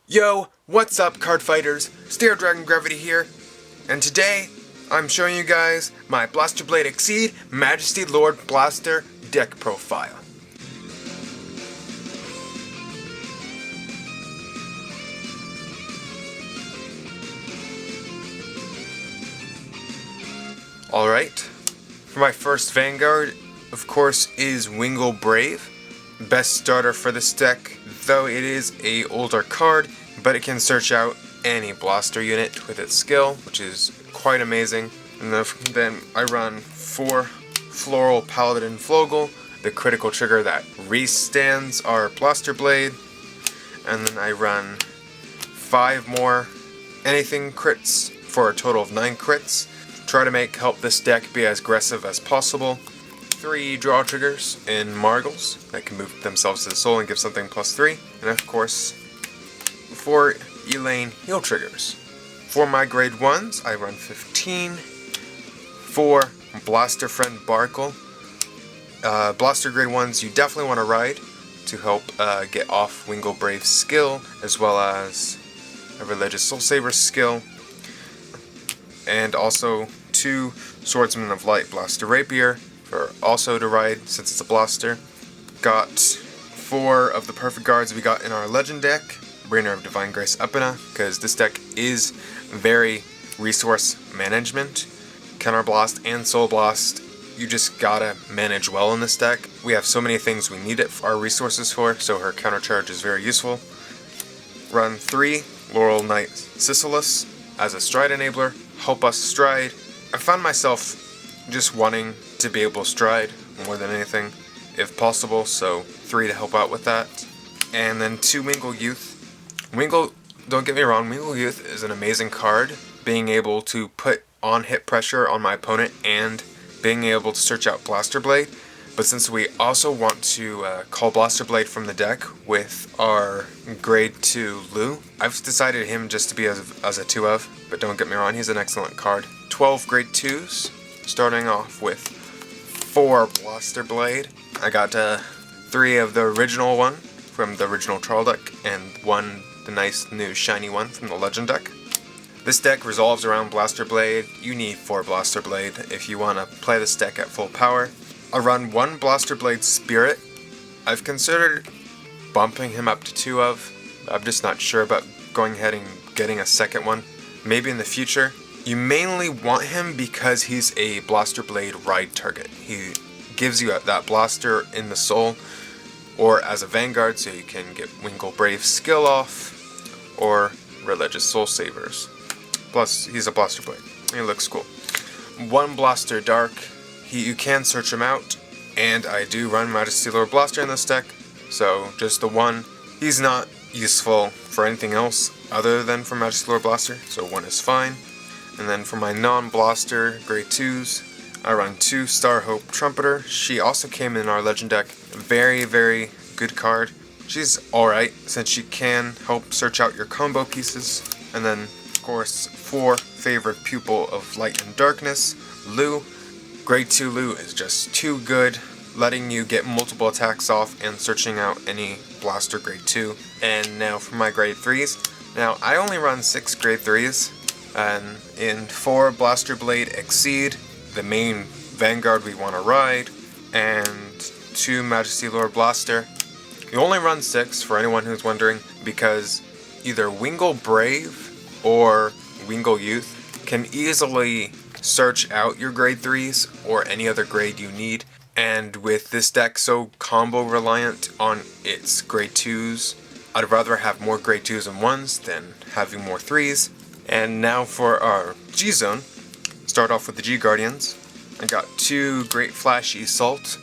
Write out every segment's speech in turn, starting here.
Yo, what's up card fighters? StereoDragonGravity here, and today I'm showing you guys my Blaster Blade Exceed Majesty Lord Blaster deck profile. Alright, for my first Vanguard, of course, is Wingal Brave. Best starter for this deck, though it is a older card, but it can search out any blaster unit with its skill, which is quite amazing. And then I run 4 Floral Paladin Flogal, the critical trigger that restands our Blaster Blade, and then I run 5 more anything crits for a total of 9 crits. Try to help this deck be as aggressive as possible. 3 draw triggers in Margals that can move themselves to the soul and give something +3, and of course 4 Elaine heal triggers. For my grade 1s, I run 15. 4 Blaster Friend Barcgal. Blaster grade 1s you definitely want to ride to help get off Wingal Brave's skill, as well as a Religious Soul Saver's skill, and also 2 Swordsman of Light Blaster Rapier for also to ride since it's a blaster. Got 4 of the perfect guards we got in our legend deck. Bringer of Divine Grace Epona, because this deck is very resource management. Counter Blast and Soul Blast, you just gotta manage well in this deck. We have so many things we need our resources for, so her counter charge is very useful. Run 3 Laurel Knight Sicilus as a stride enabler, help us stride. I found myself just wanting to be able to stride more than anything, if possible, so 3 to help out with that. And then 2 Wingal Youth. Wingal, don't get me wrong, Wingal Youth is an amazing card, being able to put on hit pressure on my opponent and being able to search out Blaster Blade. But since we also want to call Blaster Blade from the deck with our grade 2 Llew, I've decided him just to be as a 2 of, but don't get me wrong, he's an excellent card. 12 grade 2s, starting off with 4 Blaster Blade. I got 3 of the original one from the original Trial deck, and 1 the nice new shiny one from the Legend deck. This deck revolves around Blaster Blade. You need 4 Blaster Blade if you want to play this deck at full power. I run 1 Blaster Blade Spirit. I've considered bumping him up to 2 of. I'm just not sure about going ahead and getting a second one. Maybe in the future. You mainly want him because he's a Blaster Blade ride target. He gives you that blaster in the soul, or as a Vanguard, so you can get Wingal Brave's skill off, or Religious Soul Savers. Plus, he's a Blaster Blade. He looks cool. 1 Blaster Dark. You can search him out, and I do run Majesty Lord Blaster in this deck, so just the 1. He's not useful for anything else other than for Majesty Lord Blaster, so 1 is fine. And then for my non-Blaster grade 2s, I run 2 Star Hope Trumpeter. She also came in our Legend deck. Very, very good card. She's alright, since she can help search out your combo pieces. And then, of course, 4 Favorite Pupil of Light and Darkness, Llew. Grade 2 Llew is just too good, letting you get multiple attacks off and searching out any Blaster grade 2. And now for my grade 3s. Now, I only run 6 grade 3s, and in 4 Blaster Blade Exceed, the main Vanguard we want to ride, and 2 Majesty Lord Blaster. You only run 6 for anyone who's wondering, because either Wingal Brave or Wingal Youth can easily search out your grade 3s or any other grade you need, and with this deck so combo reliant on its grade 2s, I'd rather have more grade 2s and 1s than having more 3s. And now for our G-Zone. Start off with the G-Guardians. I got 2 Great Flash Iseult.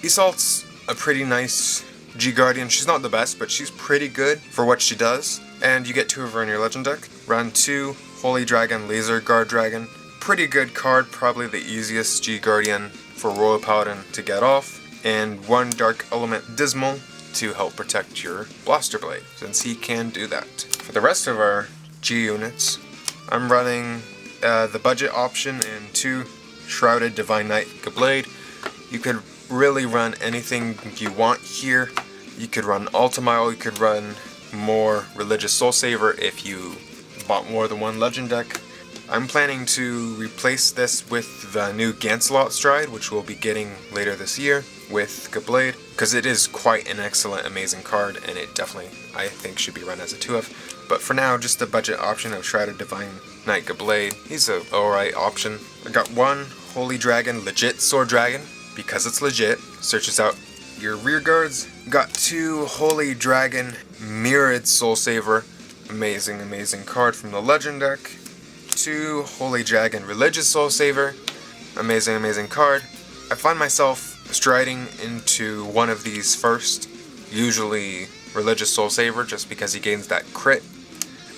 Iseult's a pretty nice G-Guardian. She's not the best, but she's pretty good for what she does. And you get 2 of her in your Legend deck. Run 2 Holy Dragon Laser Guard Dragon. Pretty good card, probably the easiest G-Guardian for Royal Paladin to get off. And 1 Dark Element Dismal to help protect your Blaster Blade, since he can do that. For the rest of our G units, I'm running the budget option and 2 Shrouded Divine Knight Blade. You could really run anything you want here. You could run Ultimile, you could run more Religious Soul Saver if you bought more than one Legend deck. I'm planning to replace this with the new Gancelot Stride, which we'll be getting later this year with Gablade, because it is quite an excellent, amazing card, and it definitely, I think, should be run as a 2F. But for now, just a budget option of Shrouded Divine Knight Gablade. He's a alright option. I got one Holy Dragon legit Sword Dragon, because it's legit. Searches out your rear guards. Got two Holy Dragon Mirrored Soul Saver. Amazing, amazing card from the Legend deck. Two Holy Dragon Religious Soul Saver. Amazing, amazing card. I find myself striding into one of these first, usually Religious Soul Saver, just because he gains that crit,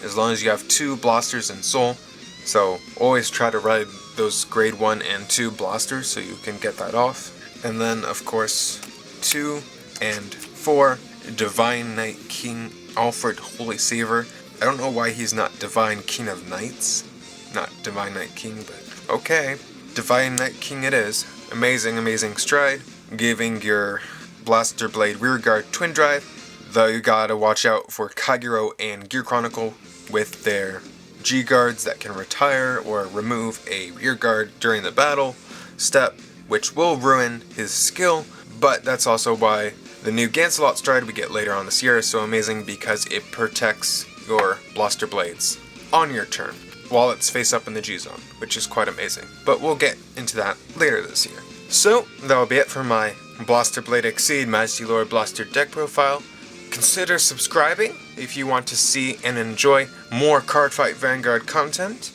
as long as you have two Blasters and Soul. So always try to ride those grade 1 and 2 Blasters so you can get that off. And then, of course, 2 and 4 Divine Knight King Alfred Holy Saver. I don't know why he's not Divine King of Knights. Not Divine Knight King, but okay. Divine Knight King it is. Amazing, amazing stride. Giving your Blaster Blade Rearguard Twin Drive. Though you gotta watch out for Kagero and Gear Chronicle with their G-Guards that can retire or remove a rearguard during the battle step, which will ruin his skill, but that's also why the new Gancelot Stride we get later on this year is so amazing, because it protects your Blaster Blades on your turn while it's face up in the G-Zone, which is quite amazing. But we'll get into that later this year. So, that'll be it for my Blaster Blade Exceed Majesty Lord Blaster deck profile. Consider subscribing if you want to see and enjoy more Cardfight Vanguard content.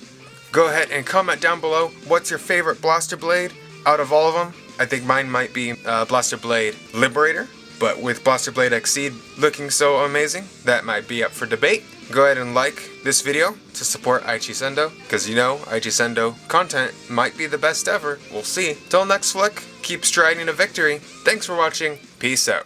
Go ahead and comment down below what's your favorite Blaster Blade out of all of them. I think mine might be Blaster Blade Liberator, but with Blaster Blade Exceed looking so amazing, that might be up for debate. Go ahead and like this video to support Aichi Sendo, because you know Aichi Sendo content might be the best ever. We'll see. Till next flick, keep striding to victory. Thanks for watching. Peace out.